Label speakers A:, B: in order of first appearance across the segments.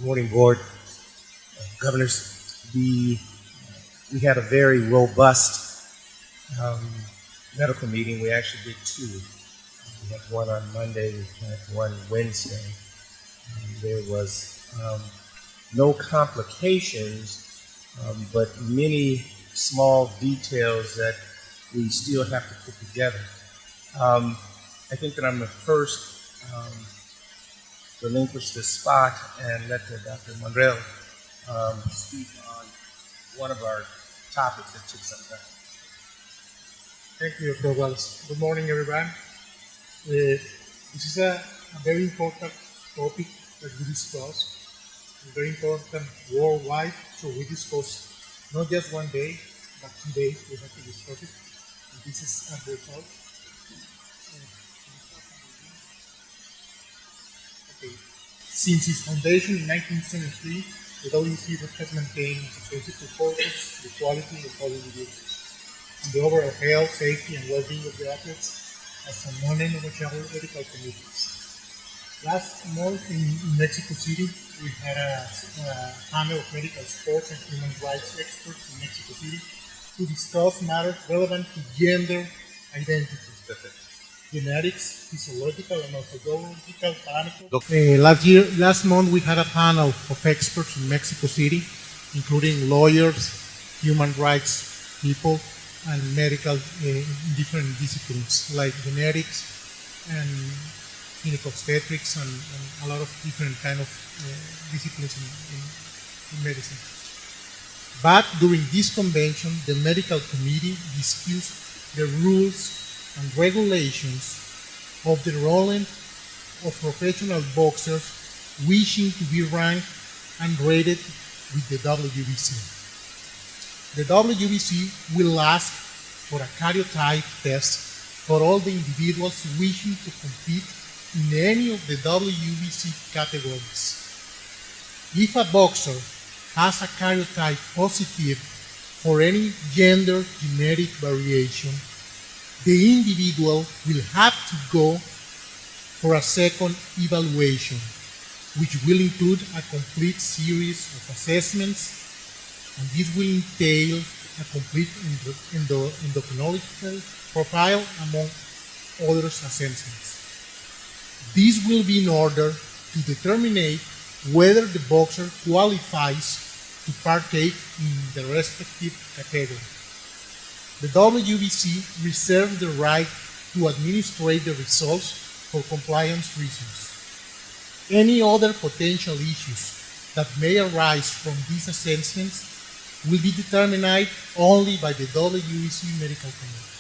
A: Morning, Board, Governors. We had a very robust medical meeting. We actually did two. We had one on Monday, we had one Wednesday. There was no complications, but many small details that we still have to put together. I think that I'm the first relinquish the spot and let Dr. Monreal speak on one of our topics that took some time.
B: Thank you, Dr. Wallace. Good morning, everyone. This is a very important topic that we discuss. It's very important worldwide, so we discuss not just one day, but 2 days. We have to discuss it. And this is a result. Okay. Since its foundation in 1973, the WBC has maintained as a principal focus the quality of bodybuilding and the overall health, safety, and well-being of the athletes as a non-negotiable medical commitment. Last month in Mexico City, we had a panel of medical sports and human rights experts in Mexico City to discuss matters relevant to gender identity, genetics, physiological and orthogonal parameters. Last month, we had a panel of experts in Mexico City, including lawyers, human rights people, and medical different disciplines like genetics and clinical obstetrics and a lot of different kind of disciplines in medicine. But during this convention, the medical committee discussed the rules and regulations of the enrollment of professional boxers wishing to be ranked and rated with the WBC. The WBC will ask for a karyotype test for all the individuals wishing to compete in any of the WBC categories. If a boxer has a karyotype positive for any gender genetic variation, the individual will have to go for a second evaluation, which will include a complete series of assessments, and this will entail a complete endocrinological profile among other assessments. This will be in order to determine whether the boxer qualifies to partake in the respective category. The WBC reserves the right to administrate the results for compliance reasons. Any other potential issues that may arise from these assessments will be determined only by the WBC Medical Committee.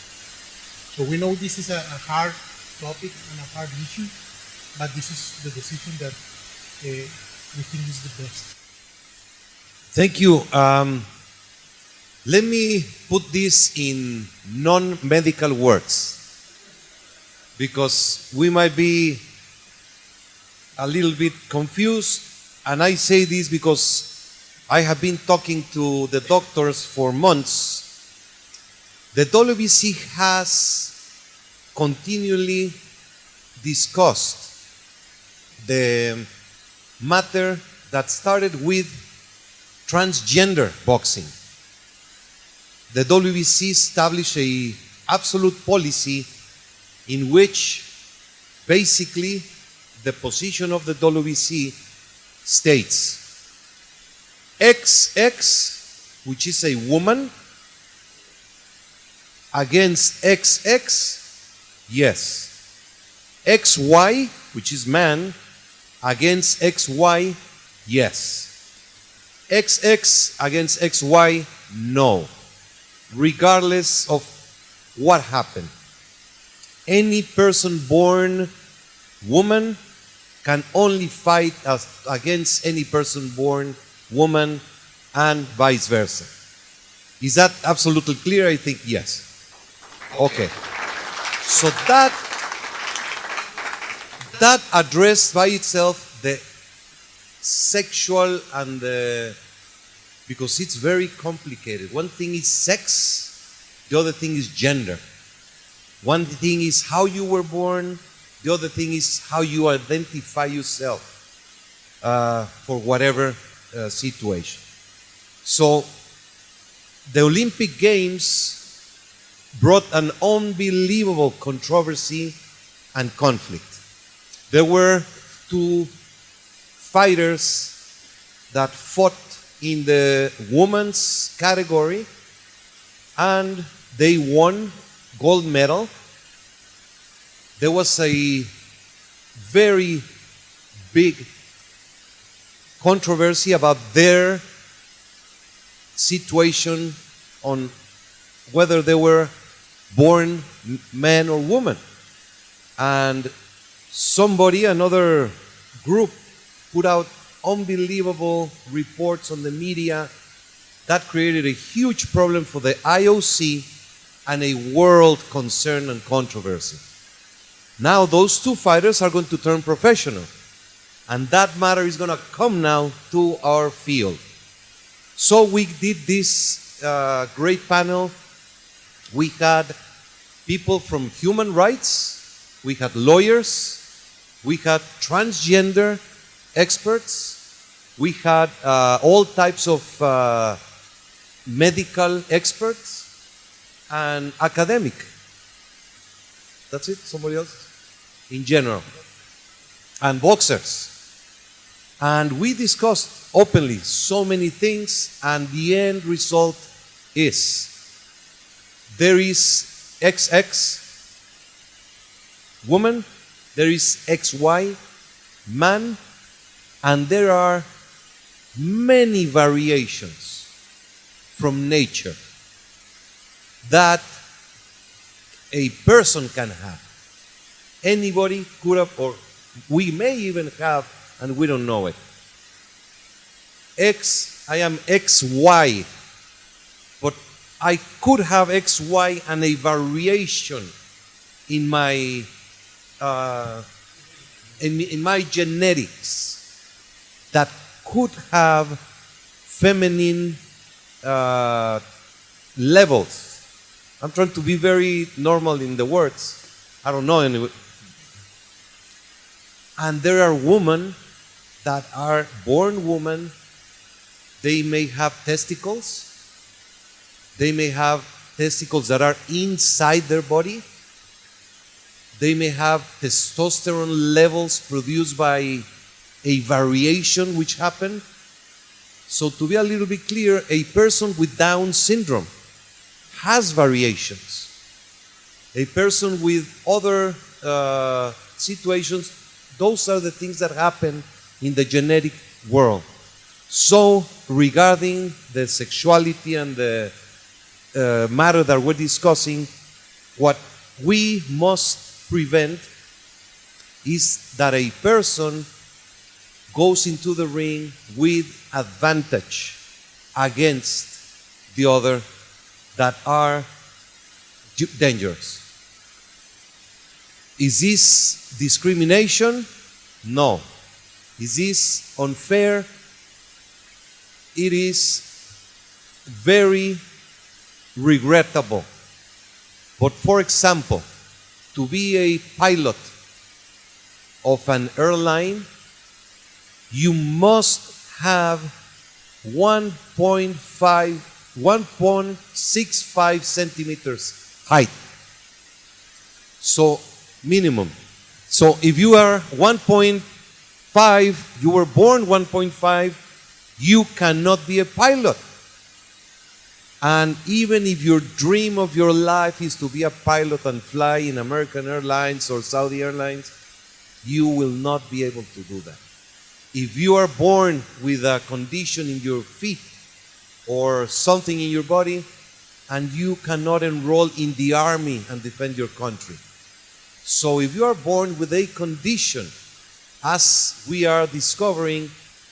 B: So we know this is a hard topic and a hard issue, but this is the decision that we think is the best.
C: Thank you. Let me put this in non-medical words, because we might be a little bit confused, and I say this because I have been talking to the doctors for months. The WBC has continually discussed the matter that started with transgender boxing. The WBC established an absolute policy in which basically the position of the WBC states XX, which is a woman, against XX, yes. XY, which is man, against XY, yes. XX against XY, no. Regardless of what happened. Any person born woman can only fight against any person born woman and vice versa. Is that absolutely clear? I think yes. Okay. So that addressed by itself the sexual and because it's very complicated. One thing is sex, the other thing is gender. One thing is how you were born, the other thing is how you identify yourself. for whatever situation. So the Olympic Games brought an unbelievable controversy and conflict. There were two fighters that fought in the women's category, and they won gold medal. There was a very big controversy about their situation on whether they were born man or woman. And another group, put out unbelievable reports on the media that created a huge problem for the IOC and a world concern and controversy. Now those two fighters are going to turn professional, and that matter is going to come now to our field. So we did this great panel. We had people from human rights, we had lawyers, we had transgender experts, we had all types of medical experts and academic. That's it? Somebody else? In general. And boxers. And we discussed openly so many things, and the end result is there is XX woman, there is XY man, and there are many variations from nature that a person can have. Anybody could have, or we may even have, and we don't know it. I am XY, but I could have XY and a variation in my in my genetics that could have feminine levels. I'm trying to be very normal in the words. I don't know anyway. And there are women that are born women. They may have testicles. They may have testicles that are inside their body. They may have testosterone levels produced by a variation which happened. So to be a little bit clear, a person with Down syndrome has variations. A person with other situations, those are the things that happen in the genetic world. So regarding the sexuality and the matter that we're discussing, what we must prevent is that a person goes into the ring with advantage against the other that are dangerous. Is this discrimination? No. Is this unfair? It is very regrettable. But for example, to be a pilot of an airline, you must have 1.65 centimeters height. So minimum. So if you are 1.5, you were born 1.5, you cannot be a pilot. And even if your dream of your life is to be a pilot and fly in American Airlines or Saudi Airlines, you will not be able to do that. If you are born with a condition in your feet or something in your body, and you cannot enroll in the army and defend your country. So if you are born with a condition, as we are discovering,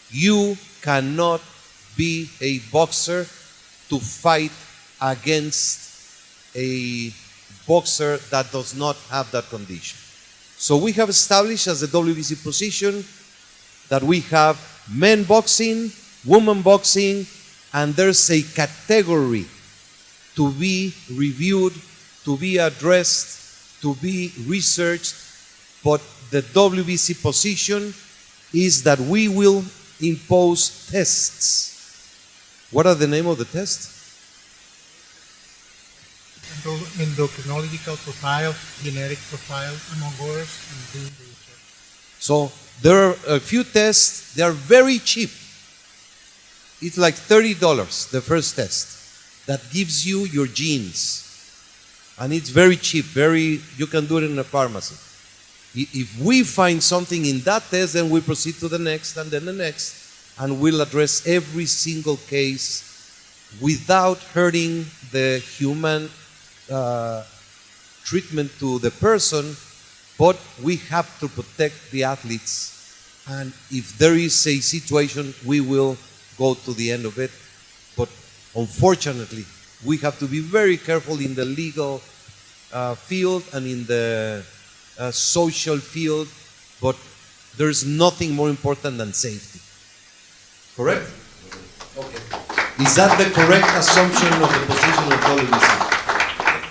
C: you cannot be a boxer to fight against a boxer that does not have that condition. So we have established as a WBC position that we have men boxing, women boxing, and there's a category to be reviewed, to be addressed, to be researched, but the WBC position is that we will impose tests. What are the name of the tests?
B: Endocrinological profile, genetic profile, among others, and doing the research.
C: So there are a few tests, they are very cheap. It's like $30, the first test, that gives you your genes. And it's very cheap, you can do it in a pharmacy. If we find something in that test, then we proceed to the next and then the next, and we'll address every single case without hurting the human treatment to the person, but we have to protect the athletes. And if there is a situation, we will go to the end of it. But unfortunately, we have to be very careful in the legal field and in the social field, but there's nothing more important than safety. Correct? Okay. Is that the correct assumption of the position of WBC?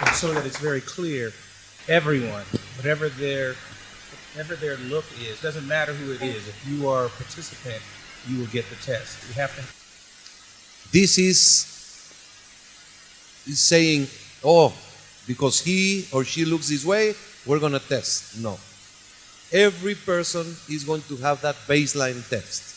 A: And so that it's very clear, everyone, whatever their look is, doesn't matter who it is, if you are a participant, you will get the test. You have to.
C: This is saying, oh, because he or she looks this way, we're going to test. No. Every person is going to have that baseline test.